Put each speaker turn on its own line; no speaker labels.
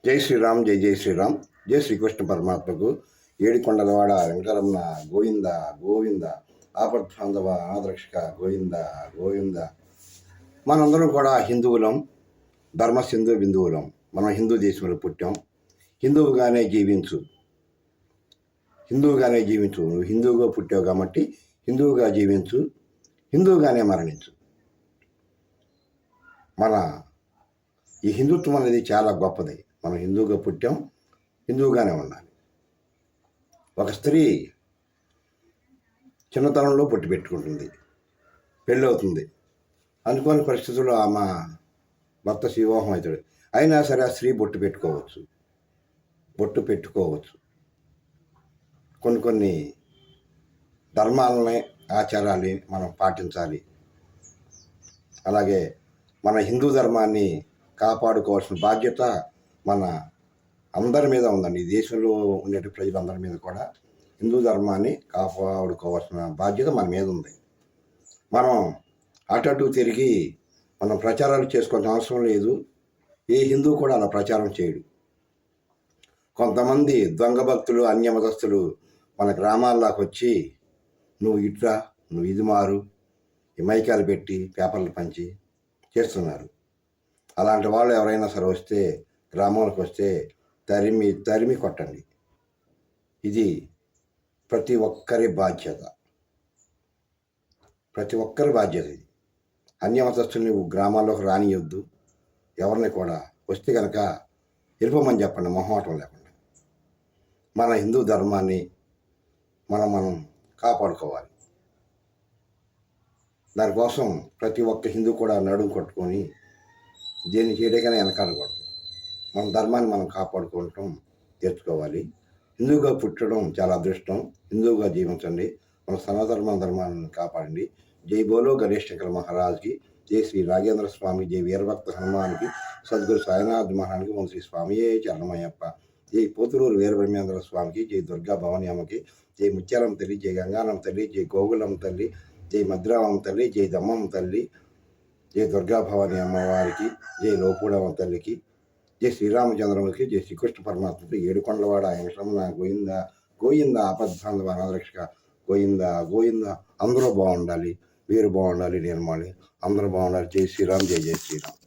జై శ్రీరామ్, జై జై శ్రీరామ్. జై శ్రీకృష్ణ పరమాత్మకు. ఏడుకొండలవాడ వెంకటరమణ గోవింద గోవింద. ఆపద్బాంధవ ఆదరక్షక గోవింద గోవింద. మనందరం కూడా హిందువులం, ధర్మ సింధు బిందువులం. మనం హిందూ దేశంలో పుట్టాం. హిందువుగానే జీవించు, హిందువుగానే జీవించు. నువ్వు హిందువుగా పుట్టావు కాబట్టి హిందువుగా జీవించు, హిందువుగానే మరణించు. మన ఈ హిందుత్వం అనేది చాలా గొప్పది. మనం హిందువుగా పుట్టాం, హిందువుగానే ఉండాలి. ఒక స్త్రీ చిన్నతనంలో పొట్టు పెట్టుకుంటుంది, పెళ్ళవుతుంది. అనుకోని పరిస్థితుల్లో ఆమె భర్త వివాహం అవుతాడు. అయినా సరే ఆ స్త్రీ బొట్టు పెట్టుకోవచ్చు. కొన్ని ధర్మాలని, ఆచారాలని మనం పాటించాలి. అలాగే మన హిందూ ధర్మాన్ని కాపాడుకోవాల్సిన బాధ్యత మన అందరి మీద ఉందండి. ఈ దేశంలో ఉండే ప్రజలందరి మీద కూడా హిందూ ధర్మాన్ని కాపాడుకోవాల్సిన బాధ్యత మన మీద ఉంది. మనం అటు తిరిగి మనం ప్రచారాలు చేసుకోవాల్సిన అవసరం లేదు. ఏ హిందూ కూడా అలా ప్రచారం చేయడు. కొంతమంది దొంగ భక్తులు, అన్యమతస్థులు మన గ్రామాల్లోకి వచ్చి నువ్వు ఇట్లా, నువ్వు ఇది మారు, ఈ మైకాలు పెట్టి పేపర్లు పంచి చేస్తున్నారు. అలాంటి వాళ్ళు ఎవరైనా సరే వస్తే, గ్రామంలోకి వస్తే తరిమి కొట్టండి. ఇది ప్రతి ఒక్కరి బాధ్యత ఇది. అన్యమతస్థుల్ని గ్రామాల్లోకి రానియొద్దు. ఎవరిని కూడా వస్తే కనుక వెళ్ళిపోమని చెప్పండి, మొహమాటం లేకుండా. మన హిందూ ధర్మాన్ని మనం కాపాడుకోవాలి. దానికోసం ప్రతి ఒక్క హిందూ కూడా నడుము కొట్టుకొని దేన్ని చేయడానికైనా వెనకాడకూడదు. మన ధర్మాన్ని మనం కాపాడుకోవటం నేర్చుకోవాలి. హిందువుగా పుట్టడం చాలా అదృష్టం. హిందువుగా జీవించండి. మన సనాతన ధర్మాన్ని కాపాడండి. జై బోలో గణేష్ శంకర మహారాజ్కి, జై శ్రీ రాఘేంద్ర స్వామి, జై వీరభక్త హనుమానికి, సద్గురు సాయినాథ్ మహారానికి, ఓం శ్రీ స్వామియే చరణమయ్యప్ప. జై పోతులూరు వీరబ్రహ్మేంద్ర స్వామికి, జై దుర్గా భవాని అమ్మకి, జై ముత్యాలమ్మ తల్లి, జై గంగానమ్మ తల్లి, జై గోగులమ్మ తల్లి, జై మద్రావమ్మ తల్లి, జై దమ్మమ్మ తల్లి, జై దుర్గా భవాని అమ్మవారికి, జై లోపూడమ్మ తల్లికి, జై శ్రీరామచంద్రములకి, జై శ్రీకృష్ణ పరమాత్మకి. ఏడుకొండలవాడ వెంకటరమణ గోవింద గోవింద. ఆపద్బాంధవ అనాథరక్షక గోవింద గోవింద. అందరూ బాగుండాలి, వీరు బాగుండాలి, నేను అందరూ బాగుండాలి. జై శ్రీరామ్, జై జై శ్రీరామ్.